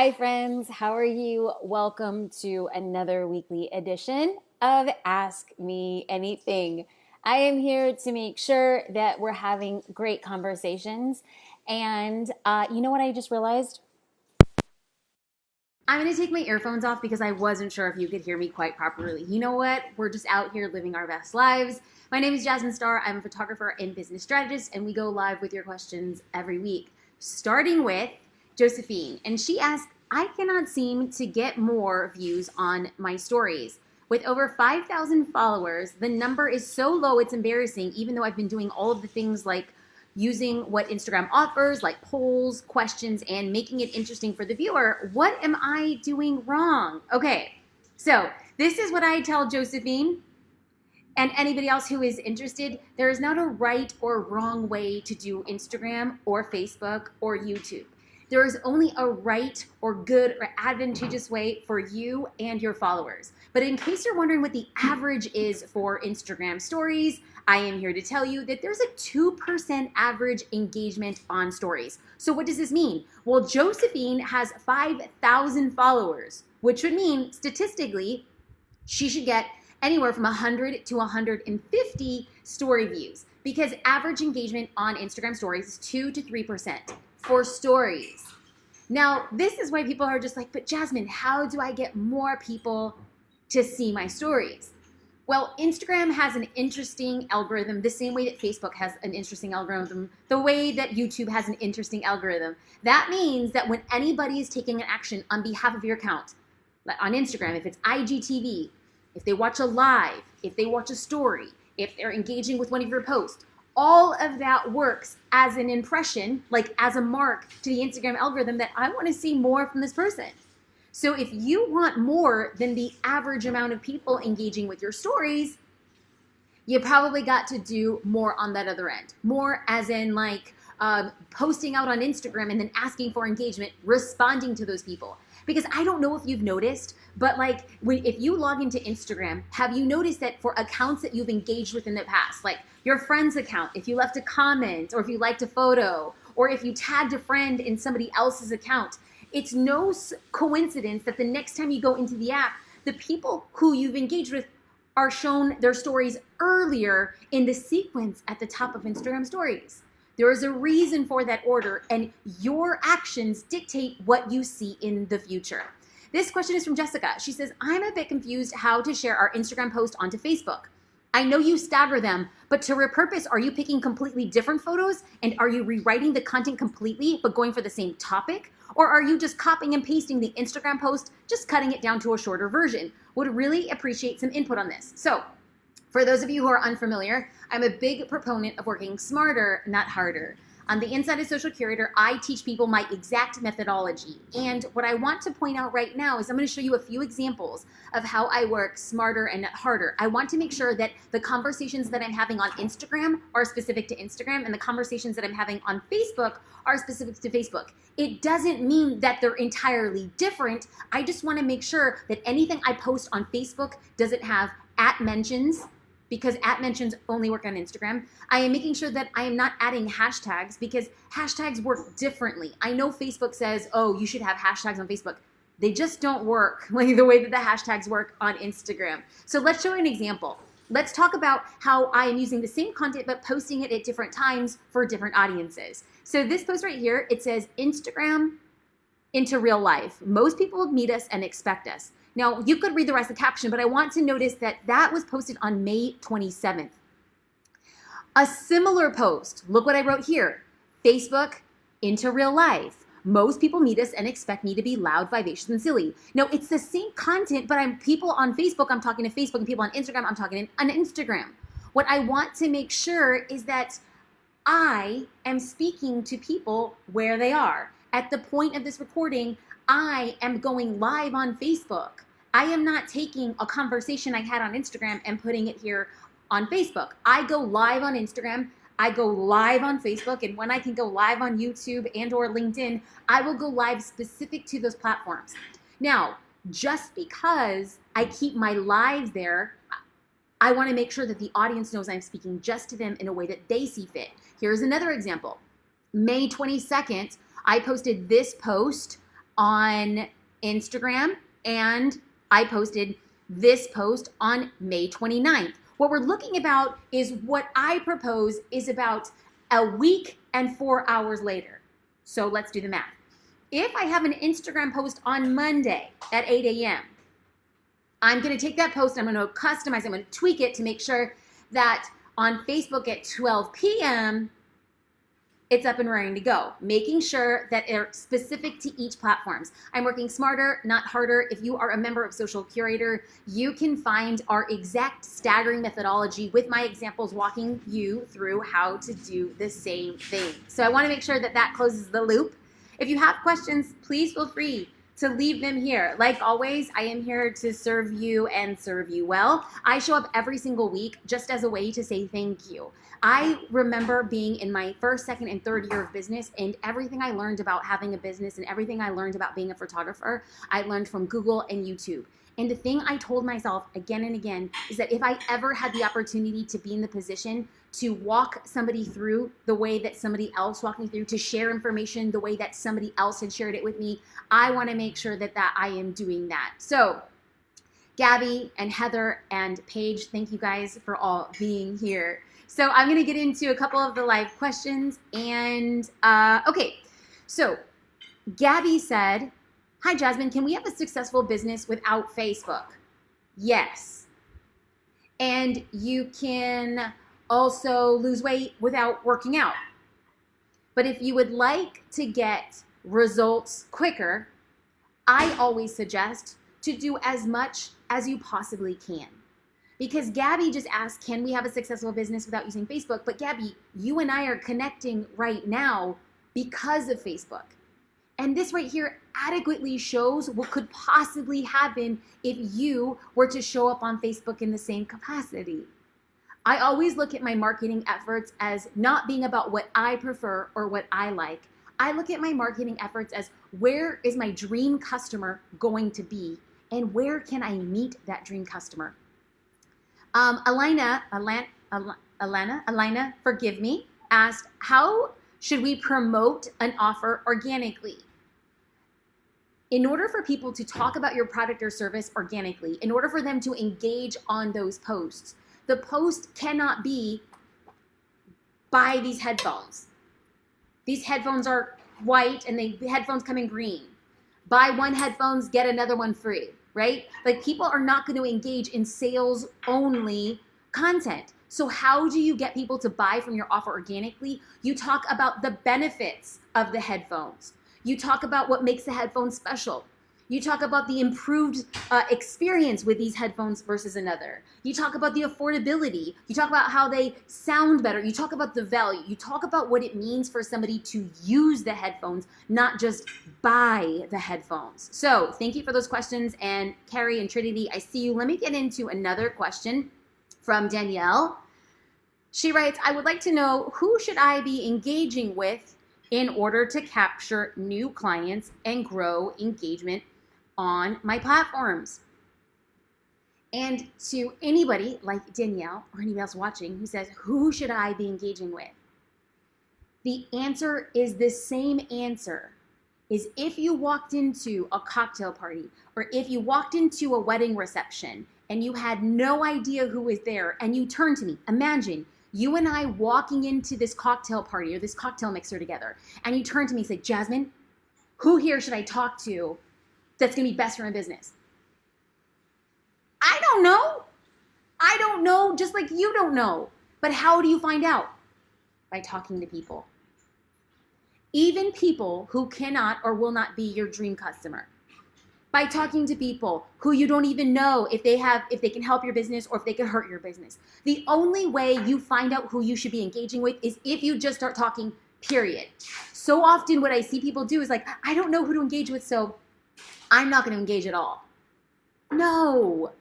Hi, friends. How are you? Welcome to another weekly edition of Ask Me Anything. I am here to make sure that we're having great conversations. And you know what I just realized? I'm going to take my earphones off because I wasn't sure if you could hear me quite properly. You know what? We're just out here living our best lives. My name is Jasmine Starr. I'm a photographer and business strategist, and we go live with your questions every week, starting with Josephine. And she asked, I cannot seem to get more views on my stories. With over 5,000 followers, the number is so low it's embarrassing, even though I've been doing all of the things like using what Instagram offers, like polls, questions, and making it interesting for the viewer. What am I doing wrong? Okay, so this is what I tell Josephine and anybody else who is interested. There is not a right or wrong way to do Instagram or Facebook or YouTube. There is only a right or good or advantageous way for you and your followers. But in case you're wondering what the average is for Instagram stories, I am here to tell you that there's a 2% average engagement on stories. So what does this mean? Well, Josephine has 5,000 followers, which would mean statistically she should get anywhere from 100 to 150 story views, because average engagement on Instagram stories is 2 to 3% for stories. Now, this is why people are just like, but Jasmine, how do I get more people to see my stories? Well, Instagram has an interesting algorithm, the same way that Facebook has an interesting algorithm, the way that YouTube has an interesting algorithm. That means that when anybody is taking an action on behalf of your account, like on Instagram, if it's IGTV, if they watch a live, if they watch a story, if they're engaging with one of your posts, all of that works as an impression, like as a mark to the Instagram algorithm that I want to see more from this person. So if you want more than the average amount of people engaging with your stories, you probably got to do more on that other end. More as in like posting out on Instagram and then asking for engagement, responding to those people. Because I don't know if you've noticed, but like if you log into Instagram, have you noticed that for accounts that you've engaged with in the past, like your friend's account, if you left a comment or if you liked a photo or if you tagged a friend in somebody else's account, it's no coincidence that the next time you go into the app, the people who you've engaged with are shown their stories earlier in the sequence at the top of Instagram stories. There is a reason for that order, and your actions dictate what you see in the future. This question is from Jessica. She says, I'm a bit confused how to share our Instagram post onto Facebook. I know you stagger them, but to repurpose, are you picking completely different photos? And are you rewriting the content completely, but going for the same topic? Or are you just copying and pasting the Instagram post, just cutting it down to a shorter version? Would really appreciate some input on this. So, for those of you who are unfamiliar, I'm a big proponent of working smarter, not harder. On the Inside of Social Curator, I teach people my exact methodology. And what I want to point out right now is I'm going to show you a few examples of how I work smarter and not harder. I want to make sure that the conversations that I'm having on Instagram are specific to Instagram, and the conversations that I'm having on Facebook are specific to Facebook. It doesn't mean that they're entirely different. I just want to make sure that anything I post on Facebook doesn't have @ mentions, because @ mentions only work on Instagram. I am making sure that I am not adding hashtags because hashtags work differently. I know Facebook says, oh, you should have hashtags on Facebook. They just don't work like the way that the hashtags work on Instagram. So let's show an example. Let's talk about how I am using the same content but posting it at different times for different audiences. So this post right here, it says Instagram into real life. Most people meet us and expect us. Now, you could read the rest of the caption, but I want to notice that that was posted on May 27th. A similar post, look what I wrote here, Facebook into real life. Most people meet us and expect me to be loud, vivacious, and silly. No, it's the same content, but I'm people on Facebook, I'm talking to Facebook, and people on Instagram, I'm talking on Instagram. What I want to make sure is that I am speaking to people where they are. At the point of this recording, I am going live on Facebook. I am not taking a conversation I had on Instagram and putting it here on Facebook. I go live on Instagram, I go live on Facebook, and when I can go live on YouTube and or LinkedIn, I will go live specific to those platforms. Now, just because I keep my lives there, I want to make sure that the audience knows I'm speaking just to them in a way that they see fit. Here's another example. May 22nd, I posted this post on Instagram, and I posted this post on May 29th. What we're looking about is what I propose is about a week and 4 hours later. So let's do the math. If I have an Instagram post on Monday at 8 a.m., I'm going to take that post, I'm going to customize, I'm going to tweak it to make sure that on Facebook at 12 p.m., it's up and ready to go, making sure that they're specific to each platforms. I'm working smarter, not harder. If you are a member of Social Curator, you can find our exact staggering methodology with my examples walking you through how to do the same thing. So I want to make sure that that closes the loop. If you have questions, please feel free to leave them here. Like always, I am here to serve you and serve you well. I show up every single week just as a way to say thank you. I remember being in my first, second, and third year of business, and everything I learned about having a business and everything I learned about being a photographer, I learned from Google and YouTube. And the thing I told myself again and again is that if I ever had the opportunity to be in the position to walk somebody through the way that somebody else walked me through, to share information the way that somebody else had shared it with me, I want to make sure that I am doing that. So Gabby and Heather and Paige, thank you guys for all being here. So I'm going to get into a couple of the live questions. And okay, so Gabby said, hi, Jasmine, can we have a successful business without Facebook? Yes. And you can also lose weight without working out. But if you would like to get results quicker, I always suggest to do as much as you possibly can. Because Gabby just asked, can we have a successful business without using Facebook? But Gabby, you and I are connecting right now because of Facebook. And this right here adequately shows what could possibly happen if you were to show up on Facebook in the same capacity. I always look at my marketing efforts as not being about what I prefer or what I like. I look at my marketing efforts as where is my dream customer going to be and where can I meet that dream customer? Alina, forgive me, asked, how should we promote an offer organically? In order for people to talk about your product or service organically, in order for them to engage on those posts, the post cannot be, buy these headphones. These headphones are white and the headphones come in green. Buy one headphones, get another one free, right? Like people are not going to engage in sales only content. So how do you get people to buy from your offer organically? You talk about the benefits of the headphones. You talk about what makes the headphones special. You talk about the improved experience with these headphones versus another. You talk about the affordability. You talk about how they sound better. You talk about the value. You talk about what it means for somebody to use the headphones, not just buy the headphones. So thank you for those questions. And Carrie and Trinity, I see you. Let me get into another question from Danielle. She writes, I would like to know, who should I be engaging with in order to capture new clients and grow engagement on my platforms? And to anybody like Danielle or anybody else watching who says, who should I be engaging with? The answer is the same answer is if you walked into a cocktail party or if you walked into a wedding reception and you had no idea who was there and you turned to me. Imagine you and I walking into this cocktail party or this cocktail mixer together, and you turn to me and say, Jasmine, who here should I talk to that's going to be best for my business? I don't know. I don't know, just like you don't know. But how do you find out? By talking to people. Even people who cannot or will not be your dream customer. By talking to people who you don't even know if they can help your business or if they can hurt your business. The only way you find out who you should be engaging with is if you just start talking, period. So often what I see people do is like, I don't know who to engage with, so I'm not going to engage at all. No.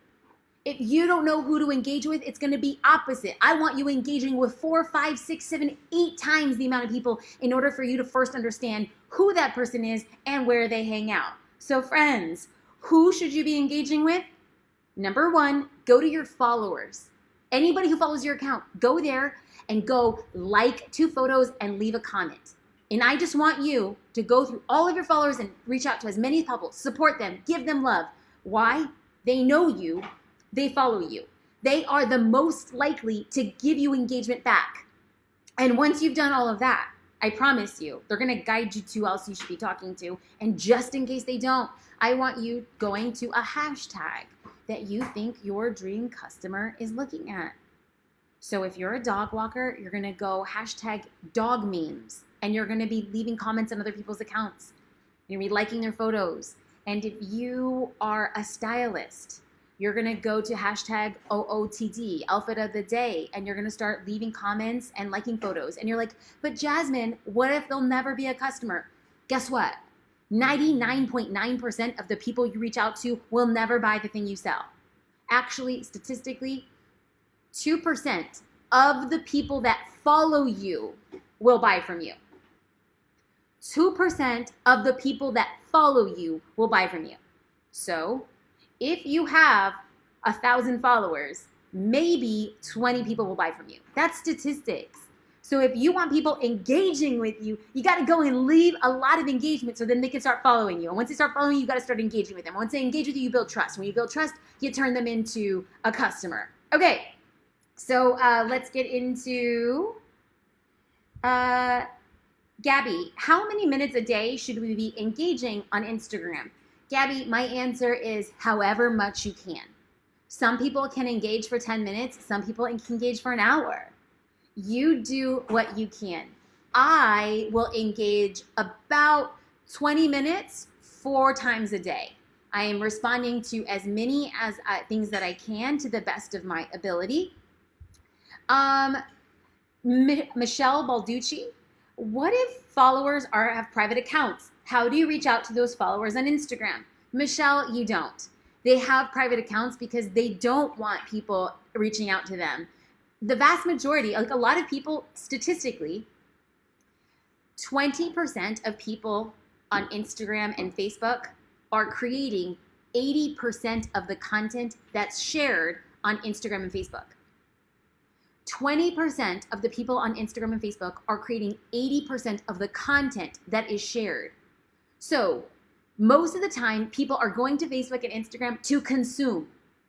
If you don't know who to engage with, it's going to be opposite. I want you engaging with 4, 5, 6, 7, 8 times the amount of people in order for you to first understand who that person is and where they hang out. So friends, who should you be engaging with? Number 1, go to your followers. Anybody who follows your account, go there and go like 2 photos and leave a comment. And I just want you to go through all of your followers and reach out to as many people, support them, give them love. Why? They know you, they follow you. They are the most likely to give you engagement back. And once you've done all of that, I promise you, they're going to guide you to who else you should be talking to. And just in case they don't, I want you going to a hashtag that you think your dream customer is looking at. So if you're a dog walker, you're going to go hashtag dog memes, and you're going to be leaving comments on other people's accounts. You're going to be liking their photos. And if you are a stylist, you're going to go to hashtag OOTD, outfit of the day, and you're going to start leaving comments and liking photos. And you're like, but Jasmine, what if they'll never be a customer? Guess what? 99.9% of the people you reach out to will never buy the thing you sell. Actually, statistically, 2% of the people that follow you will buy from you. 2% of the people that follow you will buy from you. So if you have 1,000 followers, maybe 20 people will buy from you. That's statistics. So if you want people engaging with you, you got to go and leave a lot of engagement so then they can start following you. And once they start following you, you got to start engaging with them. Once they engage with you, you build trust. When you build trust, you turn them into a customer. Okay, so let's get into Gabby. How many minutes a day should we be engaging on Instagram? Gabby, my answer is however much you can. Some people can engage for 10 minutes. Some people can engage for an hour. You do what you can. I will engage about 20 minutes 4 times a day. I am responding to as many as things that I can to the best of my ability. Michelle Balducci, what if followers have private accounts? How do you reach out to those followers on Instagram? Michelle, you don't. They have private accounts because they don't want people reaching out to them. The vast majority, like a lot of people, statistically, 20% of people on Instagram and Facebook are creating 80% of the content that's shared on Instagram and Facebook. 20% of the people on Instagram and Facebook are creating 80% of the content that is shared. So most of the time, people are going to Facebook and Instagram to consume.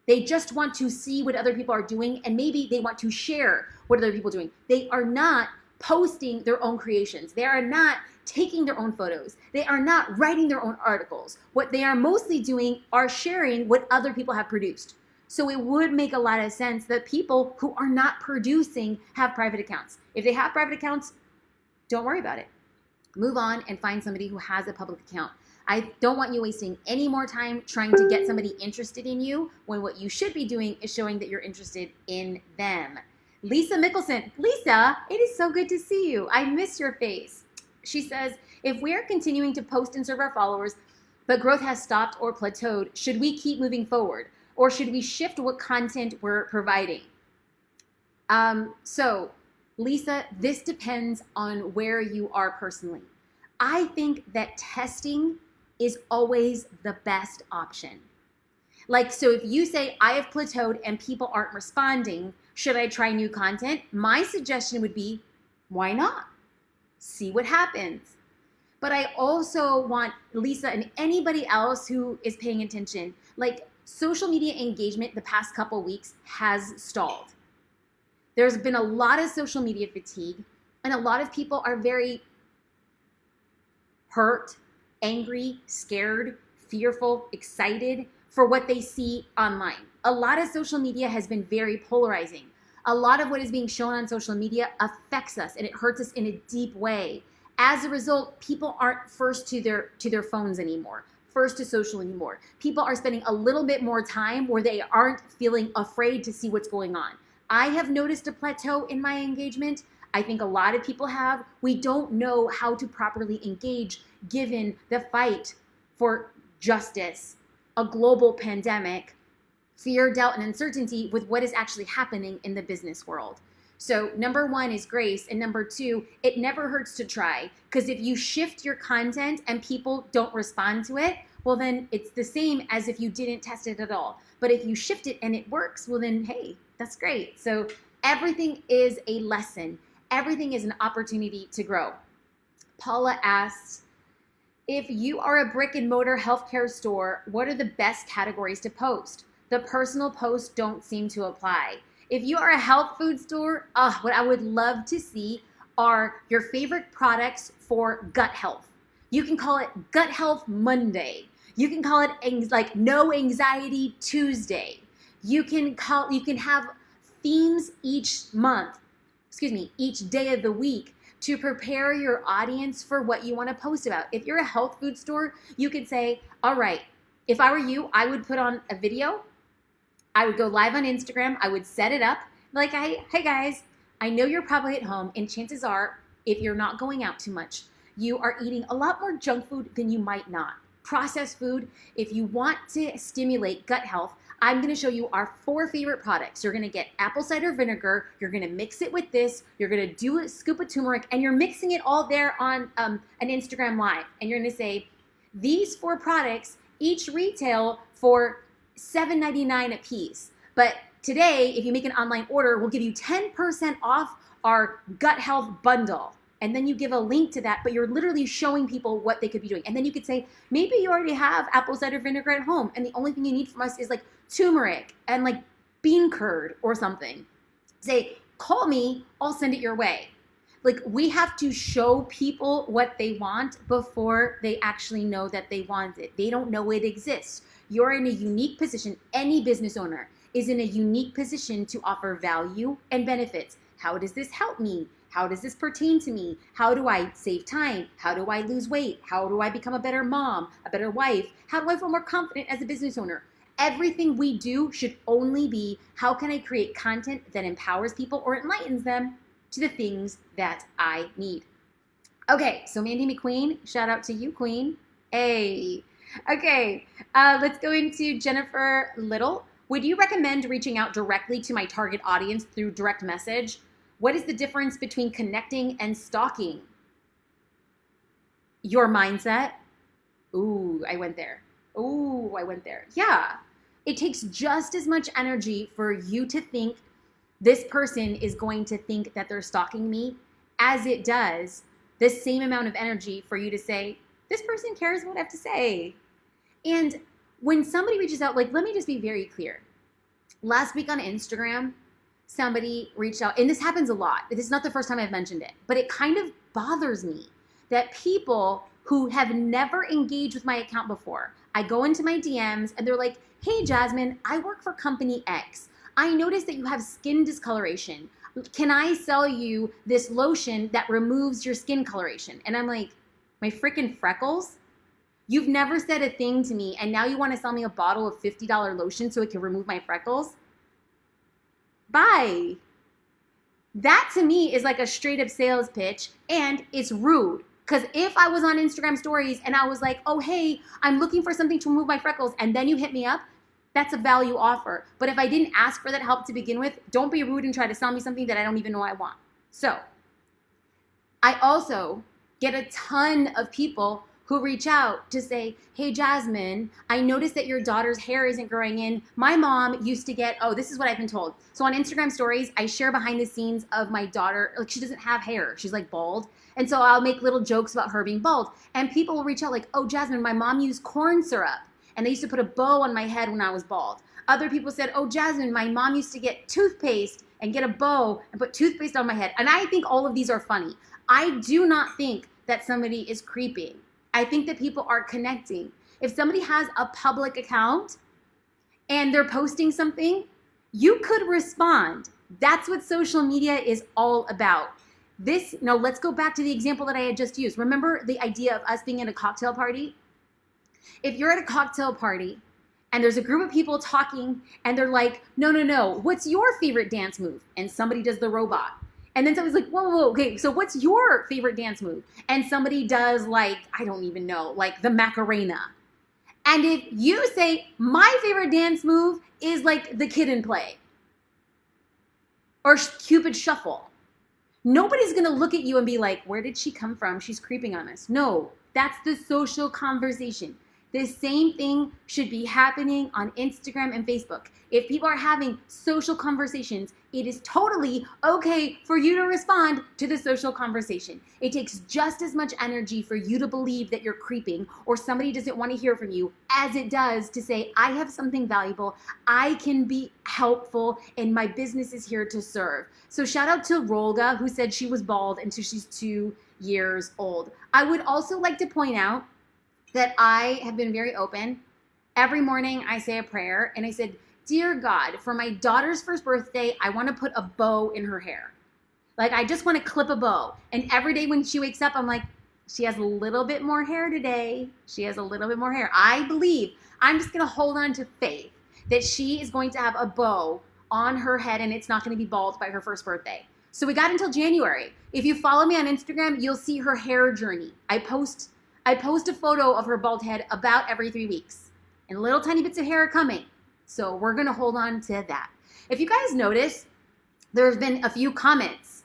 They just want to see what other people are doing, and maybe they want to share what other people are doing. They are not posting their own creations. They are not taking their own photos. They are not writing their own articles. What they are mostly doing are sharing what other people have produced. So it would make a lot of sense that people who are not producing have private accounts. If they have private accounts, don't worry about it. Move on and find somebody who has a public account. I don't want you wasting any more time trying to get somebody interested in you when what you should be doing is showing that you're interested in them. Lisa Mickelson. Lisa, it is so good to see you. I miss your face. She says, if we're continuing to post and serve our followers, but growth has stopped or plateaued, should we keep moving forward? Or should we shift what content we're providing? So, Lisa, this depends on where you are personally. I think that testing is always the best option. Like, so if you say, I have plateaued and people aren't responding, should I try new content? My suggestion would be, why not? See what happens. But I also want Lisa and anybody else who is paying attention, like social media engagement the past couple weeks has stalled. There's been a lot of social media fatigue, and a lot of people are very hurt, angry, scared, fearful, excited for what they see online. A lot of social media has been very polarizing. A lot of what is being shown on social media affects us, and it hurts us in a deep way. As a result, people aren't first to their phones anymore, first to social anymore. People are spending a little bit more time where they aren't feeling afraid to see what's going on. I have noticed a plateau in my engagement. I think a lot of people have. We don't know how to properly engage given the fight for justice, a global pandemic, fear, doubt, and uncertainty with what is actually happening in the business world. So number 1 is grace, and number 2, it never hurts to try, because if you shift your content and people don't respond to it, well then it's the same as if you didn't test it at all. But if you shift it and it works, well then, hey, that's great. So everything is a lesson. Everything is an opportunity to grow. Paula asks, if you are a brick and mortar healthcare store, what are the best categories to post? The personal posts don't seem to apply. If you are a health food store, what I would love to see are your favorite products for gut health. You can call it Gut Health Monday. You can call it like No Anxiety Tuesday. You can have themes each day of the week to prepare your audience for what you want to post about. If you're a health food store, you could say, all right, if I were you, I would put on a video. I would go live on Instagram. I would set it up like, hey guys, I know you're probably at home, and chances are, if you're not going out too much, you are eating a lot more junk food than you might not. Processed food. If you want to stimulate gut health, I'm going to show you our 4 favorite products. You're going to get apple cider vinegar. You're going to mix it with this. You're going to do a scoop of turmeric, and you're mixing it all there on an Instagram Live. And you're going to say, these 4 products each retail for $7.99 a piece. But today, if you make an online order, we'll give you 10% off our gut health bundle. And then you give a link to that, but you're literally showing people what they could be doing. And then you could say, maybe you already have apple cider vinegar at home, and the only thing you need from us is like turmeric and like bean curd or something. Say, call me, I'll send it your way. Like, we have to show people what they want before they actually know that they want it. They don't know it exists. You're in a unique position. Any business owner is in a unique position to offer value and benefits. How does this help me? How does this pertain to me? How do I save time? How do I lose weight? How do I become a better mom, a better wife? How do I feel more confident as a business owner? Everything we do should only be, how can I create content that empowers people or enlightens them to the things that I need? Okay, so Mandy McQueen, shout out to you, Queen. Hey. Okay, let's go into Jennifer Little. Would you recommend reaching out directly to my target audience through direct message? What is the difference between connecting and stalking? Your mindset. Ooh, I went there. Yeah. It takes just as much energy for you to think this person is going to think that they're stalking me as it does the same amount of energy for you to say, this person cares what I have to say. And when somebody reaches out, like, let me just be very clear. Last week on Instagram, somebody reached out, and this happens a lot. This is not the first time I've mentioned it, but it kind of bothers me that people who have never engaged with my account before, I go into my DMs and they're like, hey, Jasmine, I work for company X. I noticed that you have skin discoloration. Can I sell you this lotion that removes your skin coloration? And I'm like, my freaking freckles? You've never said a thing to me, and now you want to sell me a bottle of $50 lotion so it can remove my freckles? Bye. That to me is like a straight up sales pitch, and it's rude. Because if I was on Instagram stories and I was like, oh, hey, I'm looking for something to remove my freckles, and then you hit me up, that's a value offer. But if I didn't ask for that help to begin with, don't be rude and try to sell me something that I don't even know I want. So I also get a ton of people who reach out to say, hey, Jasmine, I noticed that your daughter's hair isn't growing in. My mom used to get, this is what I've been told. So on Instagram stories, I share behind the scenes of my daughter. Like, she doesn't have hair. She's like bald. And so I'll make little jokes about her being bald. And people will reach out like, oh, Jasmine, my mom used corn syrup, and they used to put a bow on my head when I was bald. Other people said, oh, Jasmine, my mom used to get toothpaste and get a bow and put toothpaste on my head. And I think all of these are funny. I do not think that somebody is creeping. I think that people are connecting. If somebody has a public account and they're posting something, you could respond. That's what social media is all about. Let's go back to the example that I had just used. Remember the idea of us being at a cocktail party? If you're at a cocktail party and there's a group of people talking and they're like, no, what's your favorite dance move? And somebody does the robot. And then somebody's like, whoa, okay, so what's your favorite dance move? And somebody does like, I don't even know, like the Macarena. And if you say, my favorite dance move is like the Kid and Play or Cupid Shuffle, nobody's gonna look at you and be like, where did she come from? She's creeping on us. No, that's the social conversation. The same thing should be happening on Instagram and Facebook. If people are having social conversations, it is totally okay for you to respond to the social conversation. It takes just as much energy for you to believe that you're creeping or somebody doesn't want to hear from you as it does to say, I have something valuable, I can be helpful, and my business is here to serve. So shout out to Rolga, who said she was bald until she's 2 years old. I would also like to point out that I have been very open. Every morning I say a prayer and I said, Dear God, for my daughter's first birthday, I want to put a bow in her hair. Like, I just want to clip a bow. And every day when she wakes up, I'm like, she has a little bit more hair today. She has a little bit more hair. I believe, I'm just going to hold on to faith that she is going to have a bow on her head and it's not going to be bald by her first birthday. So we got until January. If you follow me on Instagram, you'll see her hair journey. I post a photo of her bald head about every 3 weeks. And little tiny bits of hair are coming. So we're going to hold on to that. If you guys notice, there's been a few comments.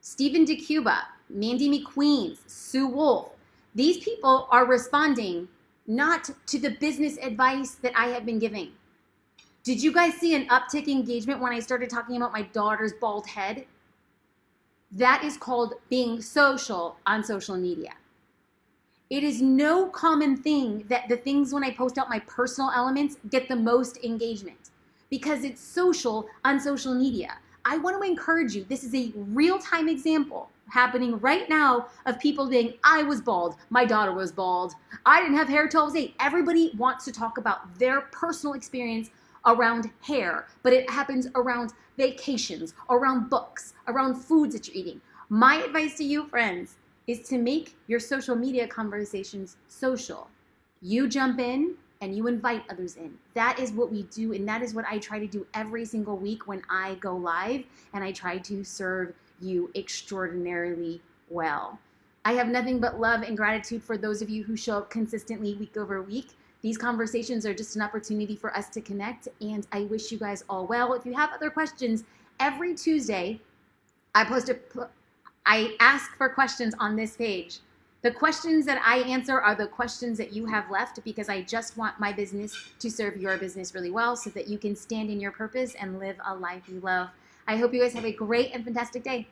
Stephen DeCuba, Mandy McQueen, Sue Wolf. These people are responding not to the business advice that I have been giving. Did you guys see an uptick engagement when I started talking about my daughter's bald head? That is called being social on social media. It is no common thing that the things when I post out my personal elements get the most engagement because it's social on social media. I want to encourage you. This is a real-time example happening right now of people saying, I was bald, my daughter was bald, I didn't have hair till I was 8. Everybody wants to talk about their personal experience around hair, but it happens around vacations, around books, around foods that you're eating. My advice to you, friends, is to make your social media conversations social. You jump in and you invite others in. That is what we do, and that is what I try to do every single week when I go live, and I try to serve you extraordinarily well. I have nothing but love and gratitude for those of you who show up consistently week over week. These conversations are just an opportunity for us to connect, and I wish you guys all well. If you have other questions, every Tuesday, I ask for questions on this page. The questions that I answer are the questions that you have left because I just want my business to serve your business really well so that you can stand in your purpose and live a life you love. I hope you guys have a great and fantastic day.